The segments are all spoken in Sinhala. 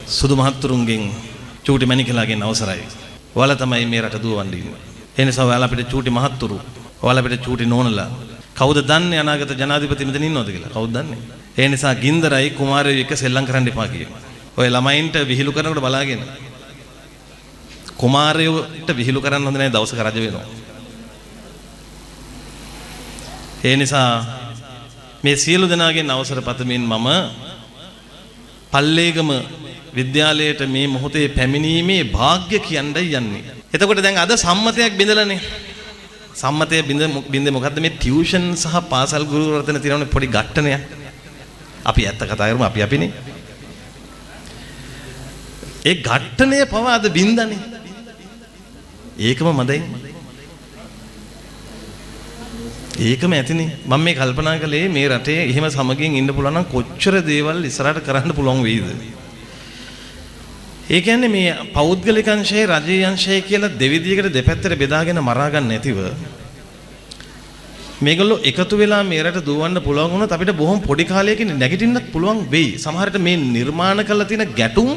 සුදු මහත්තුරුන්ගෙන් චූටි මණිකලාගෙන් අවසරයි. ඔයාලා තමයි මේ රට දුවවන්නේ. ඒ නිසා ඔයාලා අපිට චූටි මහත්තුරු, ඔයාලා අපිට චූටි නෝනලා. කවුද දන්නේ අනාගත ජනාධිපති මෙතන ඉන්නවද කියලා? කවුද දන්නේ? ඒ නිසා ගින්දරයි කුමාරයෝ එක්ක සෙල්ලම් කරන්න එපා කියනවා. ඔය ළමයින්ට විහිළු කරනකොට බලාගෙන. කුමාරයෝට විහිළු කරන්න හොඳ නැහැ, දවසක රජ වෙනවා. ඒ නිසා මේ සියලු දෙනාගෙන් අවසර පතමින් මම පල්ලේගම විද්‍යාලයට මේ මොහොතේ පැමිණීමේ වාග්ය කියන්නයි යන්නේ. එතකොට දැන් අද සම්මතයක් බිඳලානේ. සම්මතය බින්දේ මොකද්ද? මේ ටියුෂන් සහ පාසල් ගුරුවරු අතර තියෙන පොඩි ගැටණයක්. අපි ඇත්ත කතා කරමු, අපිනේ. ඒ ගැටණය පවා අද බින්දනේ. ඒකම මදයි. ඒකම ඇතිනේ. මම මේ කල්පනා කළේ මේ රටේ එහෙම සමගින් ඉන්න පුළුවන් නම් කොච්චර දේවල් ඉස්සරහට කරන්න පුළුවන් වෙයිද? ඒ කියන්නේ මේ පෞද්ගලික අංශය, රජීය අංශය කියලා දෙවිදියකට දෙපැත්තට බෙදාගෙන මරා ගන්න නැතිව මේගොල්ලෝ එකතු වෙලා මේ රට දුවන්න පුළුවන් වුණොත් අපිට බොහොම පොඩි කාලයකින් නැගිටින්නත් පුළුවන් වෙයි. සමහරට මේ නිර්මාණ කරලා තියෙන ගැටුම්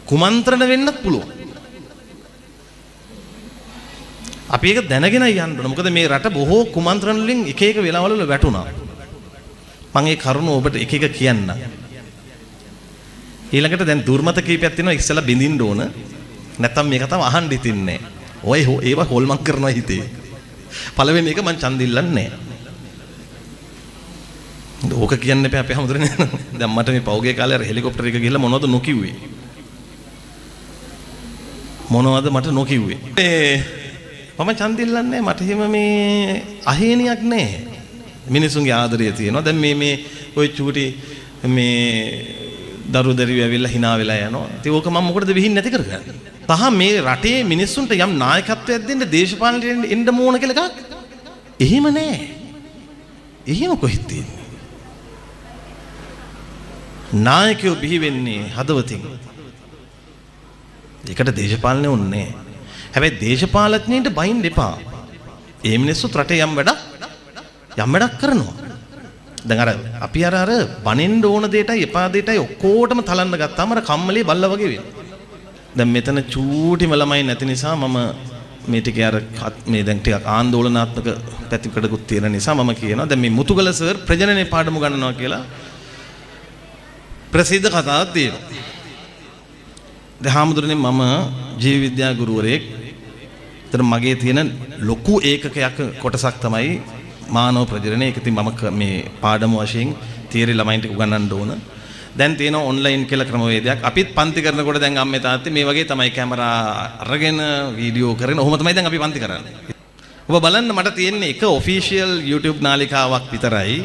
කුමන්ත්‍රණ වෙන්නත් පුළුවන්. අපි ඒක දැනගෙන යන්න ඕන. මොකද මේ රට බොහෝ කුමන්ත්‍රණ වලින් එක එක වෙලාවල වැටුණා. මම ඒ කරුණ ඔබට එක එක කියන්න. ඊළඟට දැන් දුර්මත කීපයක් තියෙනවා ඉස්සලා බින්දින්න ඕන. නැත්තම් මේක තමයි අහන්න හිතින්නේ. ඔය ඒව හොල්මන් කරනවා හිතේ. පළවෙනි එක මං ඡන්ද ඉල්ලන්නේ නැහැ. ඕක කියන්න එපා අපේ හැමදෙරේ. දැන් මට මේ පෞගේ කාලේ අර හෙලිකොප්ටර් එක ගිහලා මොනවද නොකියුවේ? මොනවද මට නොකියුවේ? මම ඡන්ද ඉල්ලන්නේ මට හිම මේ අහේනියක් නැහැ. මිනිසුන්ගේ ආදරය තියෙනවා. දැන් මේ ওই චූටි මේ දරුදරිව ඇවිල්ලා hina වෙලා යනවා. ඉතින් ඕක මම මොකටද විහිින් නැති කරගන්නේ? තහ මේ රටේ මිනිස්සුන්ට යම් නායකත්වයක් දෙන්න දේශපාලනයට එන්න ඕන කියලා එකක්. එහෙම නැහැ. එහෙම කොහෙද තියෙන්නේ? නායකයෝ බිහි වෙන්නේ හදවතින්. ඒකට දේශපාලනය ඕනේ නැහැ. හැබැයි දේශපාලඥයින්ට බයින්න එපා. ඒ මිනිස්සුත් රටේ යම් වැඩක් කරනවා. දැන් අර අපි අර බනින්න ඕන දෙයටයි එපා දෙයටයි ඔක්කොටම තලන්න ගත්තාම අර කම්මලේ බල්ලා වගේ වෙනවා. දැන් මෙතන චූටිම ළමයි නැති නිසා මම මේ ටිකේ අර මේ දැන් ටිකක් ආందోලනාත්මක පැතිකඩකුත් තියෙන නිසා මම කියනවා දැන් මේ මුතුගල සර් ප්‍රජනනයේ පාඩම ගන්නවා කියලා ප්‍රසිද්ධ කතාවක් තියෙනවා. දැන් හාමුදුරනේ මම ජීව විද්‍යා ගුරුවරයෙක්. ඒතර මගේ තියෙන ලොකු ඒකකයක් කොටසක් තමයි මානව ප්‍රජනනය. ඒක ඉතින් මම මේ පාඩම වශයෙන් තියරි ළමයින්ට උගන්වන්න ඕන. දැන් තියෙනවා ඔන්ලයින් කියලා ක්‍රමවේදයක්. අපිත් පන්ති කරනකොට දැන් අම්මේ තාත්තේ මේ වගේ තමයි කැමරා අරගෙන වීඩියෝ කරගෙන ඔහොම තමයි දැන් අපි පන්ති කරන්නේ. ඔබ බලන්න මට තියෙන්නේ එක ඔෆිෂියල් YouTube නාලිකාවක් විතරයි.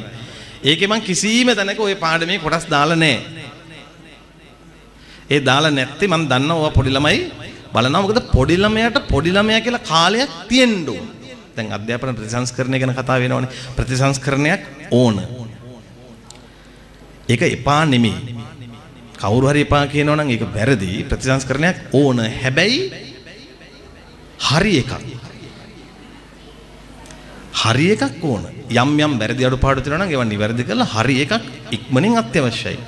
ඒකේ මං කිසිම තැනක ওই පාඩමේ කොටස් දාලා නැහැ. ඒ දාලා නැත්තේ මං දන්නවා ඔය පොඩි ළමයි බලනවා. මොකද පොඩි ළමයාට පොඩි ළමයා කියලා කාලයක් තියෙන්න ඕන. දැන් අධ්‍යාපන ප්‍රතිසංස්කරණය ගැන කතා වෙනවනේ. ප්‍රතිසංස්කරණයක් ඕන. ඒක එපා නෙමෙයි. කවුරු හරි එපා කියනවා නම් ඒක වැරදි. ප්‍රතිසංස්කරණයක් ඕන. හැබැයි හරි එකක්. හරි එකක් ඕන. යම් වැරදි අඩුපාඩු තියෙනවා නම් ඒවා නිවැරදි කරලා හරි එකක් ඉක්මනින් අත්‍යවශ්‍යයි.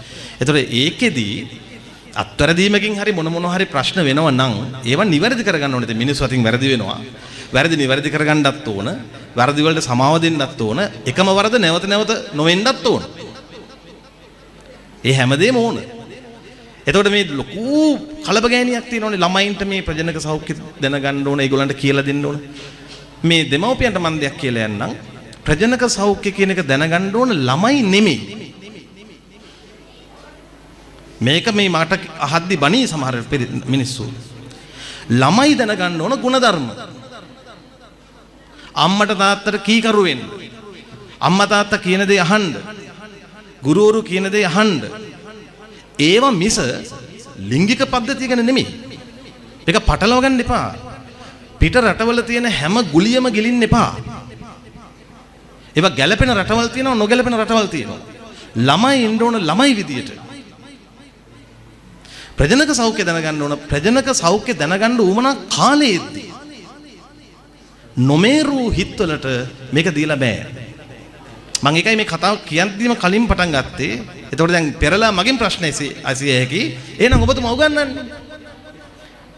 ඒතකොට ඒකෙදී අත්වැරදීමකින් හරි මොන හරි ප්‍රශ්න වෙනව නම් ඒවා නිවැරදි කරගන්න ඕනේ. මිනිස්සු අතින් වැරදි වෙනවා. වැරදි නිවැරදි කරගන්නත් ඕන. වැරදි වලට සමාව දෙන්නත් ඕන. එකම වරද නැවත නොවෙන්නත් ඕන. ඒ හැමදේම ඕන. එතකොට මේ ලොකු කලබගෑනියක් තියෙනවනේ ළමයින්ට මේ ප්‍රජනක සෞඛ්‍ය දැනගන්න ඕන. ඒගොල්ලන්ට කියලා දෙන්න ඕන. මේ දෙමව්පියන්ට මන් දෙයක් කියලා යන්නම්. ප්‍රජනක සෞඛ්‍ය කියන එක දැනගන්න ඕන ළමයි නෙමෙයි. මේක මේ මට අහද්දි බණී සමහර මිනිස්සු. ළමයි දැනගන්න ඕන ගුණධර්ම. අම්මට තාත්තට කීකරු වෙන්න. අම්මා තාත්තා කියන දේ අහන්න. ගුරුවරු කියන දේ අහන්න. ඒව මිස ලිංගික පද්ධතිය ගැන නෙමෙයි. ඒක පටලව ගන්න එපා. පිට රටවල තියෙන හැම ගුලියම ගිලින්න එපා. ඒවා ගැළපෙන රටවල් තියෙනවා, නොගැළපෙන රටවල් තියෙනවා. ළමයි ඉන්න ඕන ළමයි විදියට. ප්‍රජනක සෞඛ්‍ය දැනගන්න ඕන. ප්‍රජනක සෞඛ්‍ය දැනගන්න උවමනා කාලයේදී නොමේරු හිත්වලට මේක දීලා බෑ. මම ඒකයි මේ කතාව කියන්දීම කලින් පටන් ගත්තේ. එතකොට දැන් පෙරලා මගෙන් ප්‍රශ්න ඇසිය හැකි. එහෙනම් ඔබතුමා උගන්වන්නේ.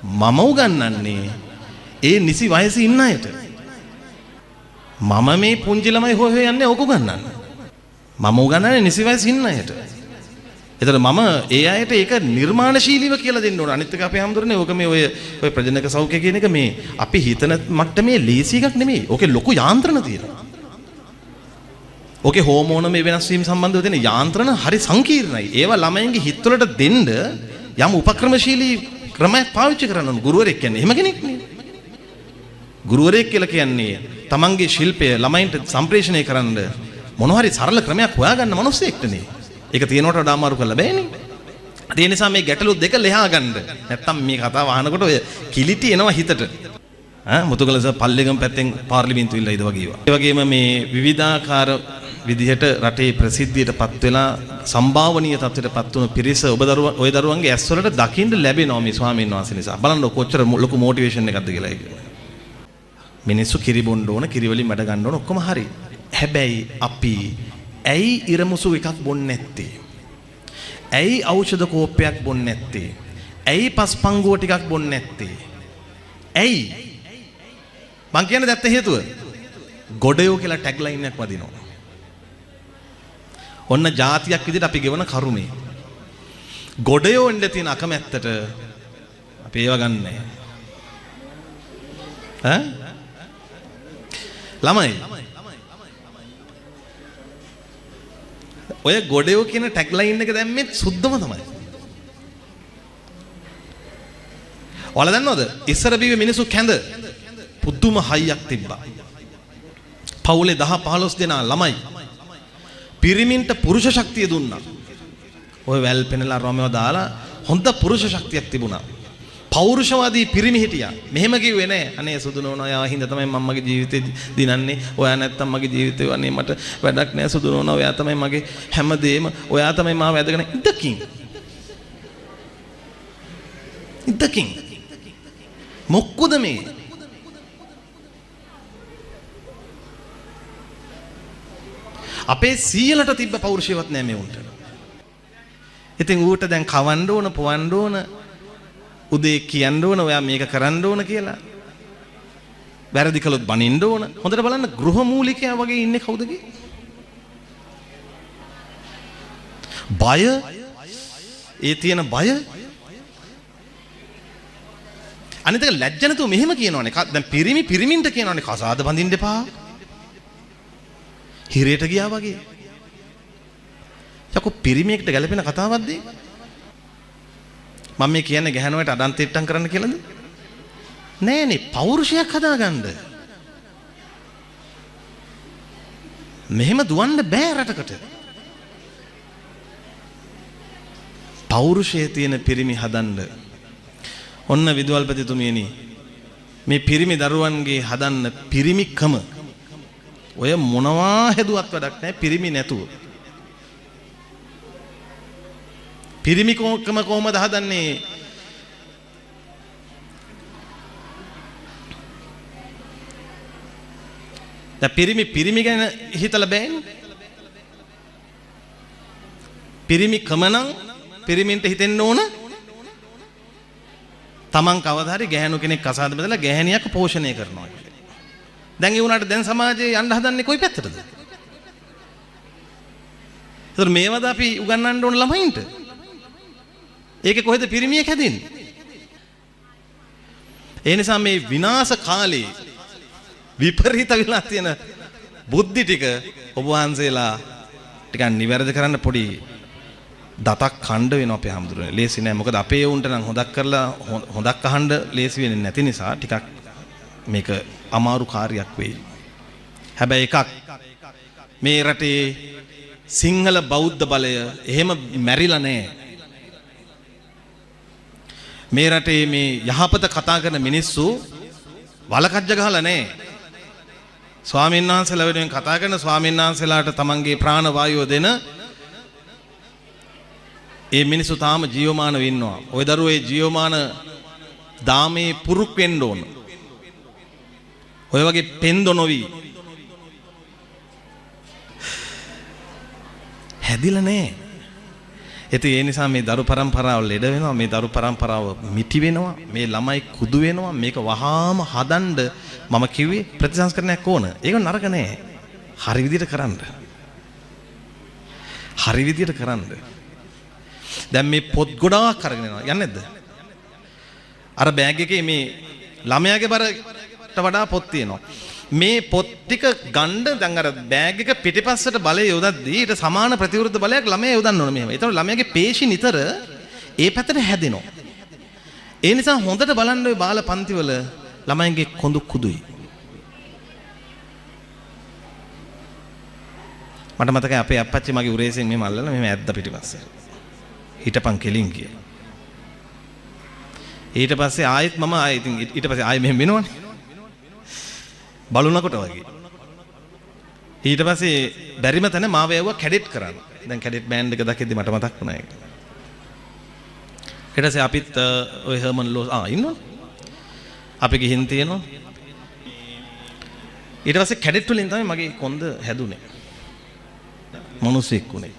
මම උගන්වන්නේ ඒ නිසි වයසේ ඉන්න අයට. මම මේ පුංචි ළමයි හොය යන්නේ ඕක උගන්වන්න. මම උගන්වන්නේ නිසි වයසේ ඉන්න අයට. එතකොට මම ඒ අයට ඒක නිර්මාණශීලීව කියලා දෙන්න ඕන. අනිත් එක අපේ හැමදෙරනේ ඕක මේ ඔය ප්‍රජනක සෞඛ්‍ය කියන එක මේ අපි හිතන මට්ටමේ ලේසි එකක් නෙමෙයි. ඕකේ ලොකු යාන්ත්‍රණ තියෙනවා. ඕකේ හෝමෝන මේ වෙනස් වීම සම්බන්ධව තියෙන යාන්ත්‍රණ හරි සංකීර්ණයි. ඒවා ළමයින්ගේ හිතවලට දෙන්න යම් උපක්‍රමශීලී ක්‍රමයක් පාවිච්චි කරන්න ඕන. ගුරුවරයෙක් කියන්නේ එහෙම කෙනෙක් නේ. ගුරුවරයෙක් කියලා කියන්නේ තමන්ගේ ශිල්පය ළමයින්ට සම්ප්‍රේෂණය කරන්න මොනවා හරි සරල ක්‍රමයක් හොයාගන්න මිනිස්සෙක්ටනේ. ඒක තියෙනවට වඩා අමාරු කරලා බෑනේ. ඒ නිසා මේ ගැටලු දෙක ලෙහා ගන්න. නැත්තම් මේ කතාව අහනකොට ඔය කිලිටි එනවා හිතට. මුතුගලස පල්ලෙගම පැත්තෙන් පාර්ලිමේන්තුව ඉල්ලයිද වගේ ඒවා. ඒ වගේම මේ විවිධාකාර විදිහට රටේ ප්‍රසිද්ධියටපත් වෙලා සම්භාවනීය තත්ත්වයටපත් වුණු පිරිස ඔය දරුවන්ගේ ඇස් වලට දකින්න ලැබෙනවා මේ ස්වාමීන් වහන්සේ නිසා. බලන්න කොච්චර ලොකු මොටිවේෂන් එකක්ද කියලා ඒක. මිනිස්සු කිරි බොන්න ඕන, කිරි වලින් මඩ ගන්න ඕන ඔක්කොම හරි. හැබැයි අපි ඇයි ඉරමුසු එකක් බොන්නේ නැත්තේ? ඇයි ඖෂධ කෝප්පයක් බොන්නේ නැත්තේ? ඇයි පස්පංගුව ටිකක් බොන්නේ නැත්තේ? ඇයි? මං කියන්නේ දැත්ත හේතුව. ගොඩයෝ කියලා ටැග් ලයින් එකක් වදිනවා. ඔන්න જાතියක් විදිහට අපි ගෙවන කරුමේ. ගොඩයෝ ඉන්න තියෙන අකමැත්තට අපි ඒව ගන්නෑ. ළමයි ඔය ගොඩයෝ කියන ටැග් ලයින් එක දැම්මෙත් සුද්ධම තමයි. ඔයාලා දන්නවද? ඉස්සර බීවේ මිනිස්සු කැඳ පුදුම හයියක් තිබ්බා. පවුලේ 10 15 දෙනා ළමයි පිරිමින්ට පුරුෂ ශක්තිය දුන්නා. ඔය වැල් පෙනලා රොමෙව දාලා හොඳ පුරුෂ ශක්තියක් තිබුණා. පෞරුෂවාදී පිරිමි හිටියා. මෙහෙම කිව්වේ නෑ. අනේ සුදු නෝනා ඔයා හින්දා තමයි මම මගේ ජීවිතේ දිනන්නේ. ඔයා නැත්තම් මගේ ජීවිතේ අනේ මට වැඩක් නෑ සුදු නෝනා. ඔයා තමයි මගේ හැමදේම. ඔයා තමයි මාව වැදගෙන ඉදකින්. ඉදකින්. මොක්කුද මේ? අපේ සීලට තිබ්බ පෞරුෂයවත් නෑ මේ උන්ට. ඉතින් ඌට දැන් කවන්න ඕන, පොවන්න ඕන, උදේ කියන්න ඕන ඔයා මේක කරන්න ඕන කියලා. වැරදි කළොත් බනින්න ඕන. හොඳට බලන්න ගෘහමූලිකයා වගේ ඉන්නේ කවුද කි? බය. ඒ තියෙන බය. අනිත් එක ලැජ්ජ නැතුව මෙහෙම කියනවනේ. දැන් පිරිමින්ට කියනවනේ කසාද බඳින්න එපා. හිරේට ගියා වගේ. යකෝ පිරිමියෙක්ට ගැලපෙන කතාවක්ද මේ? මම මේ කියන්නේ ගැහනුවට අඩන්තිට්ටම් කරන්න කියලාද? නෑනේ පෞරුෂයක් හදාගන්න. මෙහෙම දුවන්න බෑ රටකට. පෞරුෂයේ තියෙන පිරිමි හදන්න. ඔන්න විදුහල්පතිතුමියනි මේ පිරිමි දරුවන්ගේ හදන්න පිරිමිකම ඔය මොනවා හැදුවත් වැඩක් නැහැ පිරිමි නැතුව. පිරිමිකම කොහොමද හදන්නේ? දැන් පිරිමි ගැන හිතලා බෑනේ. පිරිමිකම නම් පිරිමින්ට හිතෙන්න ඕන තමන් කවදා හරි ගැහණු කෙනෙක් කසාද බඳලා ගැහණියක් පෝෂණය කරනවා කියලා. දැන් ඒ වුණාට දැන් සමාජයේ යන්න හදන්නේ කොයි පැත්තටද? ඒතර මේවද අපි උගන්වන්න ඕන ළමයින්ට? ඒකේ කොහෙද පිරිමියෙක් හැදෙන්නේ? ඒ නිසා මේ විනාශ කාලේ විපරීත වෙලා තියෙන බුද්ධි ටික ඔබ වහන්සේලා ටිකක් නිවැරදි කරන්න පොඩි දතක් කණ්ඩ වෙනවා අපේ හැමදෙරේ. ලේසි නෑ. මොකද අපේ උන්ට නම් හොදක් අහන්න ලේසි වෙන්නේ නැති නිසා ටිකක් මේක අමාරු කාර්යයක් වෙයි. හැබැයි එකක් මේ රටේ සිංහල බෞද්ධ බලය එහෙම මැරිලා නෑ. මේ රටේ මේ යහපත කතා කරන මිනිස්සු වලකජ්ජ ගහලා නෑ. ස්වාමීන් වහන්සේලා වෙනුවෙන් කතා කරන ස්වාමීන් වහන්සේලාට තමන්ගේ ප්‍රාණ වායුව දෙන ඒ මිනිස්සු තාම ජීවමානව ඉන්නවා. ওই දරුවෝ ඒ ජීවමාන දාමේ පුරුක් වෙන්න ඕන. ඔය වගේ පෙන්දො නොවි හැදිලා නැහැ. ඉතින් ඒ නිසා මේ දරු පරම්පරාව ලෙඩ වෙනවා, මේ දරු පරම්පරාව මිටි වෙනවා, මේ ළමයි කුදු වෙනවා. මේක වහාම හදන්න මම කිව්වේ ප්‍රතිසංස්කරණයක් ඕන. ඒක නරක නෑ. හරි විදියට කරන්න. හරි විදියට කරන්න. දැන් මේ පොත් ගොඩාක් අරගෙන යනවා. යන්නේ නැද්ද? අර බෑග් එකේ මේ ළමයාගේ බරට වඩා පොත් තියෙනවා. මේ පොත් ටික ගන්න දැන් අර බෑග් එක පිටිපස්සට බලය යොදද්දී ඊට සමාන ප්‍රතිවිරුද්ධ බලයක් ළමයා යොදන්න ඕන මෙහෙම. ඒතකොට ළමයාගේ පේශි නිතර ඒ පැත්තට හැදෙනවා. ඒ නිසා හොඳට බලන්න ඔය බාල පන්තිවල ළමයින්ගේ කොඳු කුදුයි. මට මතකයි අපේ අප්පච්චි මගේ උරේසෙන් මෙහෙම අල්ලලා මෙහෙම ඇද්දා පිටිපස්සේ. හිටපන් කෙලින් කියලා. ඊට පස්සේ ආයෙත් මම ඉතින් ඊට පස්සේ ආයෙ මෙහෙම වෙනවනේ. බලුණකොට වගේ. ඊට පස්සේ බැරිම තැන මාව යවුවා කැඩෙට් කරන්න. දැන් කැඩෙට් බෑන්ඩ් එක දැක්කෙද්දි මට මතක් වුණා ඒක. ඊට පස්සේ අපිත් ඔය හර්මන් ලෝස් ඉන්නවනේ. අපි ගිහින් තියෙනවා. ඊට පස්සේ කැඩෙට් වලින් තමයි මගේ කොන්ද හැදුනේ. මිනිස්සෙක් උනේ.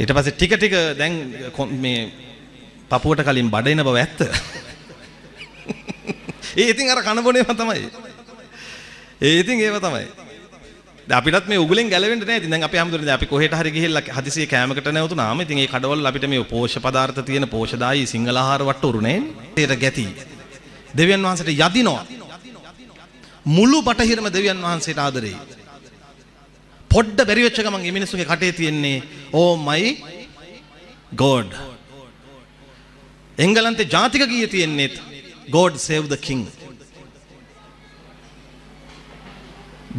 ඊට පස්සේ ටික ටික දැන් මේ පපුවට කලින් බඩ එන බව ඇත්ත. ඒ ඉතින් අර කන බොනේම තමයි. ඒ ඉතින් ඒව තමයි. දැන් අපිටත් මේ උගලෙන් ගැලවෙන්න නැහැ. ඉතින් දැන් අපි හැමදෙරේ දැන් අපි කොහෙට හරි ගිහිල්ලා හදිසියෙ කෑමකට නැවතුනාම ඉතින් ඒ කඩවල අපිට මේ පෝෂ්‍ය පදාර්ථ තියෙන පෝෂදායි සිංහල ආහාර වට්ටුරු නෑනේ. ඒකට ගැති. දෙවියන් වහන්සේට යදිනවා. මුළු බටහිරම දෙවියන් වහන්සේට ආදරෙයි. පොඩ්ඩ බැරි වෙච්ච ගමන් මේ මිනිස්සුගේ කටේ තියෙන්නේ oh my god. එංගලන්තේ ජාතික ගීය තියෙන්නේ God save the king.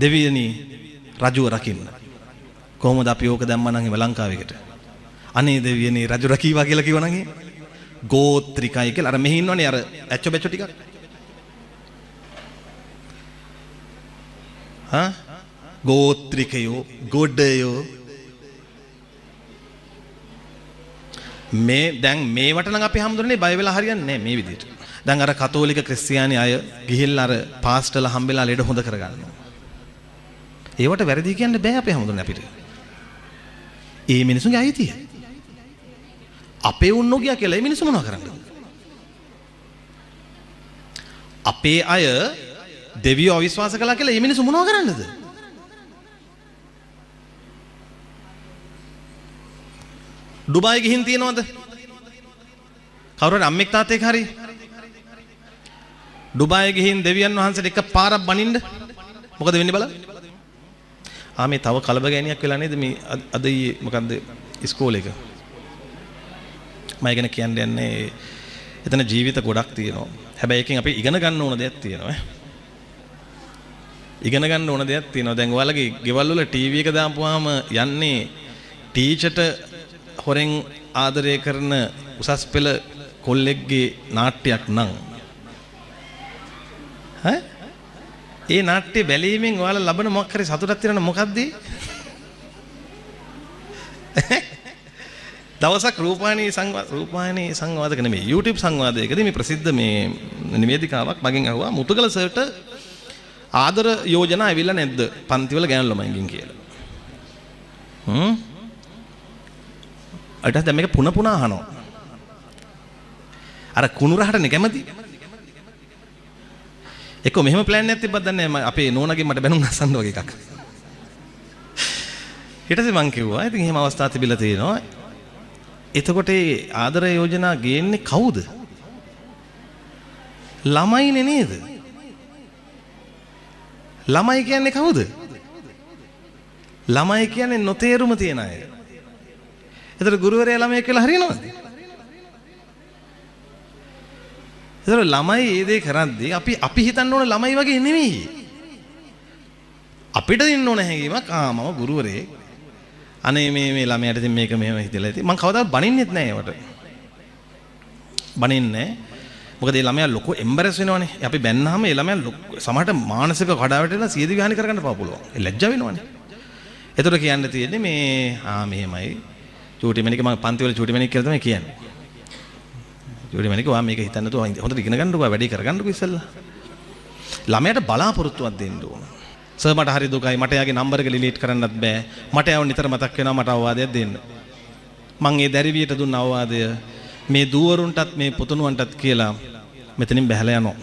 දෙවියනි රජුව රකින්න. කොහොමද අපි ඕක දැම්මනම් එහෙම ලංකාවේකට? අනේ දෙවියනි රජු රකීවා කියලා කිව්වනම් එහෙ ගෝත්‍රිකයි කියලා අර මෙහි ඉන්නවනේ අර ඇච්චෝ බැච්චෝ ටිකක්. ගෝත්‍රිකයෝ ගොඩයෝ මේ දැන් මේවට නම් අපි හැමදෙරනේ බය වෙලා හරියන්නේ නැහැ මේ විදිහට. දැන් අර කතෝලික ක්‍රිස්තියානි අය ගිහිල්ලා අර පාස්ටර්ලා හම්බෙලා ලෙඩ හොඳ කරගන්නවා. ඒවට වැරදි කියන්න බෑ අපේ හැමදෙරනේ අපිට. ඒ මිනිසුන්ගේ අයිතිය. අපේ උන්නෝ ගියා කියලා ඒ මිනිස්සු මොනවා කරන්නද? අපේ අය දෙවියෝ අවිශ්වාස කළා කියලා මේ මිනිස්සු මොනවා කරන්නද? ඩුබායි ගිහින් තියනවද? කවුරුහරි අම්මෙක් තාත්තෙක් හරි ඩුබායි ගිහින් දෙවියන් වහන්සේට එක පාරක් බනින්න මොකද වෙන්නේ බලන්න. මේ තව කලබගෑනියක් වෙලා නේද මේ අද ඊයේ මොකද්ද ඉස්කෝලේ එක. මම ඉගෙන කියන්න යන්නේ එතන ජීවිත ගොඩක් තියෙනවා. හැබැයි එකෙන් අපි ඉගෙන ගන්න ඕන දෙයක් තියෙනවා. ඉගෙන ගන්න ඕන දෙයක් තියෙනවා. දැන් ඔයාලගේ ගෙවල් වල ටීවී එක දාපුවාම යන්නේ ටීචර්ට හොරෙන් ආදරය කරන උසස් පෙළ කොල්ලෙක්ගේ නාට්‍යයක් නම් ඒ නාට්‍ය බැලීමෙන් ඔයාලා ලබන මොකක් හරි සතුටක් තියෙනවනේ මොකද්ද? දවසක් රූපවාහිනී සංවාදක නෙමෙයි YouTube සංවාදයකදී මේ ප්‍රසිද්ධ මේ නිවේදිකාවක් මගෙන් අහුවා මුතුගල සර්ට ආදර යෝජනා ඇවිල්ලා නැද්ද පන්තිවල ගෑනු ළමයින්ගෙන් කියලා. අයිට දැන් මේක පුන පුනා අහනවා. අර කුණු රහටනේ කැමති. එක්ක මෙහෙම ප්ලෑන් එකක් තිබ්බත් දන්නේ නැහැ අපේ නෝනාගෙන් මට බැනුම් අසන්න වගේ එකක්. ඊට පස්සේ මං කිව්වා ඉතින් එහෙම අවස්ථා තිබිලා තියෙනවා. එතකොට ඒ ආදර යෝජනා ගේන්නේ කවුද? ළමයිනේ නේද? ළමයි කියන්නේ කවුද? ළමයි කියන්නේ නොතේරුම තියන අය. එතකොට ගුරුවරයා ළමයි කියලා හරියනවද? එතකොට ළමයි ඒ දේ කරද්දී අපි හිතන්න ඕන ළමයි වගේ නෙමෙයි. අපිට දෙන්න ඕන හැඟීමක් මම ගුරුවරයෙක්. අනේ මේ ළමයාට ඉතින් මේක මෙහෙම හිතලා ඉතින් මං කවදාවත් බනින්නෙත් නෑ ඒවට. බනින්නේ මොකද ඒ ළමයා ලොකු එම්බරස් වෙනවනේ. අපි බැන්නාම ඒ ළමයා සමහරට මානසික කඩාවැටෙලා සියදි විහානි කරගන්න පුළුවන්. ඒ ලැජ්ජා වෙනවනේ. ඒතර කියන්න තියෙන්නේ මේ මෙහෙමයි. චූටිමණික මම පන්ති වල චූටිමණික කියලා තමයි කියන්නේ. චූටිමණික වා මේක හිතන්න තු හොඳට ඉගෙන ගන්නකෝ වැඩි කරගන්නකෝ ඉස්සෙල්ලා. ළමයාට බලාපොරොත්තුවක් දෙන්න ඕන. සර් මට හරි දුකයි මට යාගේ නම්බර් එක ඩිලීට් කරන්නත් බෑ. මට යව නිතර මතක් වෙනවා මට අවවාදයක් දෙන්න. මම ඒ දැරිවියට දුන්න අවවාදය මේ දුවරුන්ටත් මේ පුතුණුවන්ටත් කියලා මෙතනින් බැහැලා යනවා.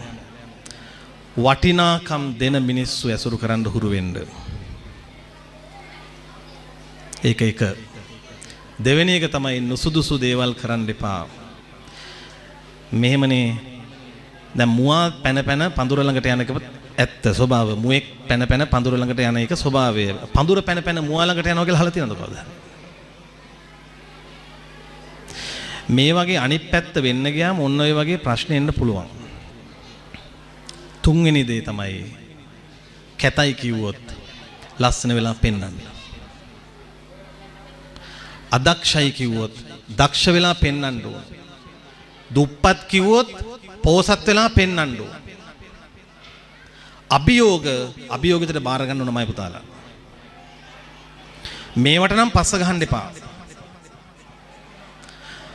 වටිනාකම් දෙන මිනිස්සු ඇසුරු කරන්න හුරු වෙන්න. ඒක එක. දෙවෙනි එක තමයි නුසුදුසු දේවල් කරන්න එපා. මෙහෙමනේ දැන් මුවා පැන පැන පඳුර ළඟට යන එක ඇත්ත ස්වභාව. මුවෙක් පැන පැන පඳුර ළඟට යන එක ස්වභාවය. පඳුර පැන පැන මුවා ළඟට යනවා කියලා අහලා තියෙනවද කවදාද? මේ වගේ අනිත් පැත්ත වෙන්න ගියාම ඔන්න ඔය වගේ ප්‍රශ්න එන්න පුළුවන්. තුන්වෙනි දේ තමයි කැතයි කිව්වොත් ලස්සන වෙලා පෙන්වන්න. අදක්ෂයි කිව්වොත් දක්ෂ වෙලා පෙන්වන්න ඕන. දුප්පත් කිව්වොත් පෝසත් වෙලා පෙන්වන්න ඕන. අභියෝගයට බාර ගන්න ඕන මයි පුතාලා. මේවට නම් පස්ස ගහන්න එපා.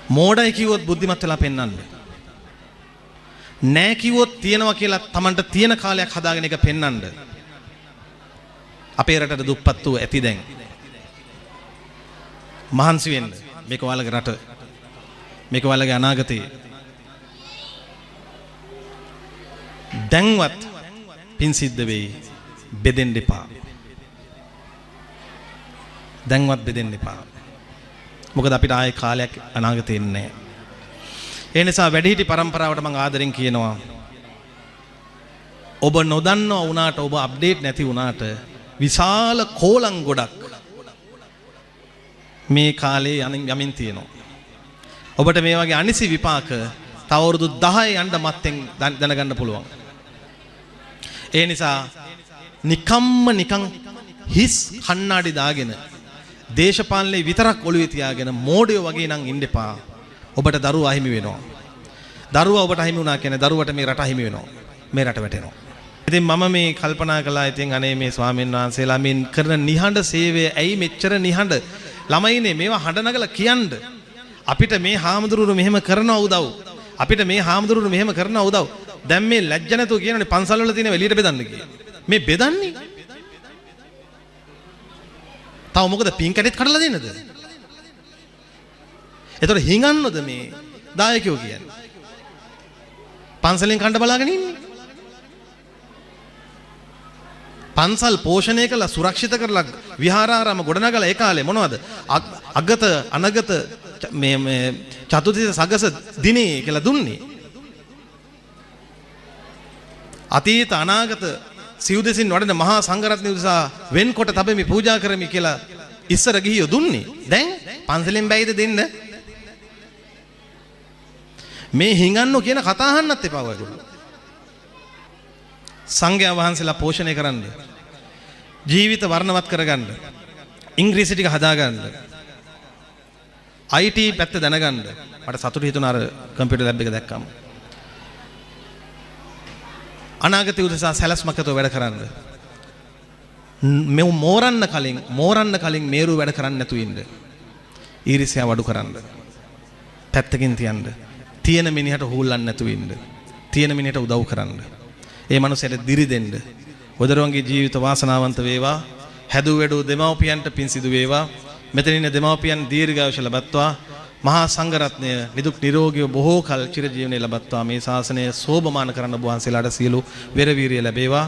මෝඩයි කිව්වොත් බුද්ධිමත් වෙලා පෙන්වන්න. නෑ කිව්වොත් තියනවා කියලා Tamanට තියෙන කාලයක් හදාගෙන එක පෙන්වන්න. අපේ රටට දුප්පත්තු ඇති දැන්. මහන්සි වෙන්න. මේක ඔයාලගේ රට. මේක ඔයාලගේ අනාගතය. දැන්වත් පින් සිද්ධ වෙයි. බෙදෙන්න එපා. දැන්වත් බෙදෙන්න එපා. මොකද අපිට ආයේ කාලයක් අනාගතේ නැහැ. ඒ නිසා වැඩිහිටි પરම්පරාවට මම ආදරෙන් කියනවා ඔබ නොදන්නව වුණාට ඔබ අප්ඩේට් නැති වුණාට විශාල කෝලම් ගොඩක් මේ කාලේ යමින් තියෙනවා. ඔබට මේ වගේ අනිසි විපාක තව අවුරුදු 10 යන්න මත්තෙන් දැනගන්න පුළුවන්. ඒ නිසා නිකන් හිස් කණ්ණාඩි දාගෙන දේශපාලනේ විතරක් ඔළුවේ තියාගෙන මෝඩයෝ වගේ නම් ඉන්න එපා. ඔබට දරුවා අහිමි වෙනවා. දරුවා ඔබට අහිමි වුණා කියන්නේ දරුවට මේ රට අහිමි වෙනවා. මේ රට වැටෙනවා. ඉතින් මම මේ කල්පනා කළා ඉතින් අනේ මේ ස්වාමීන් වහන්සේලා මේ කරන නිහඬ සේවය ඇයි මෙච්චර නිහඬ? ළමයිනේ මේවා හඬ නගලා කියන්න. අපිට මේ හාමුදුරුවෝ මෙහෙම කරන උදව්. අපිට මේ හාමුදුරුවෝ මෙහෙම කරන උදව්. දැන් මේ ලැජ්ජ නැතුව කියනනේ පන්සල් වල තියෙන එළියට බෙදන්න කියලා. මේ බෙදන්නේ තව මොකද පින් කැටෙත් කඩලා දෙන්නද? ඒතර හිඟන්නොද මේ දායකයෝ කියන්නේ? පන්සලෙන් කණ්ඩ බලාගෙන ඉන්නේ. පන්සල් පෝෂණය කළා සුරක්ෂිත කරලා විහාරාරාම ගොඩනගලා ඒ කාලේ මොනවද? අගත අනගත මේ චතුතිස සගස දිනේ කියලා දුන්නේ. අතීත අනාගත සිව්දෙසින් වඩන මහා සංඝරත්නය උදෙසා වෙන්කොට තබෙමි පූජා කරමි කියලා ඉස්සර ගිහියෝ දුන්නේ. දැන් පන්සලෙන් බැයිද දෙන්න? මේ හිඟන්නෝ කියන කතා අහන්නත් එපා ඔයගොල්ලෝ. සංඝයා වහන්සේලා පෝෂණය කරන්න. ජීවිත වර්ණවත් කරගන්න. ඉංග්‍රීසි ටික හදාගන්න. IT පැත්ත දැනගන්න. මට සතුටු හිතුණා අර කම්පියුටර් ලැබ් එක දැක්කම. අනාගතය උදෙසා සැලැස්මකතව වැඩ කරන්න. මේ මෝරන්න කලින් මේරු වැඩ කරන්න නැතු ඉන්න. ඊර්ෂ්‍යාව අඩු කරන්න. පැත්තකින් තියන්න. තියෙන මිනිහට හූල්ලන්න නැතු ඉන්න. තියෙන මිනිහට උදව් කරන්න. ඒ මනුස්සයට දිරි දෙන්න. ඔදරුවන්ගේ ජීවිත වාසනාවන්ත වේවා. හැදූ වැඩූ දෙමව්පියන්ට පින් සිදු වේවා. මෙතන ඉන්න දෙමව්පියන් දීර්ඝායුෂ ලබත්වා. මහා සංඝරත්නය නිදුක් නිරෝගීව බොහෝ කල් චිරජීවනයේ ලබත්වා. මේ ශාසනය සෝභමාන කරන්න ඔබ වහන්සේලාට සියලු වෙර වීරිය ලැබේවා.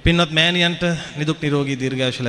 පින්වත් මෑණියන්ට නිදුක් නිරෝගී දීර්ඝායුෂ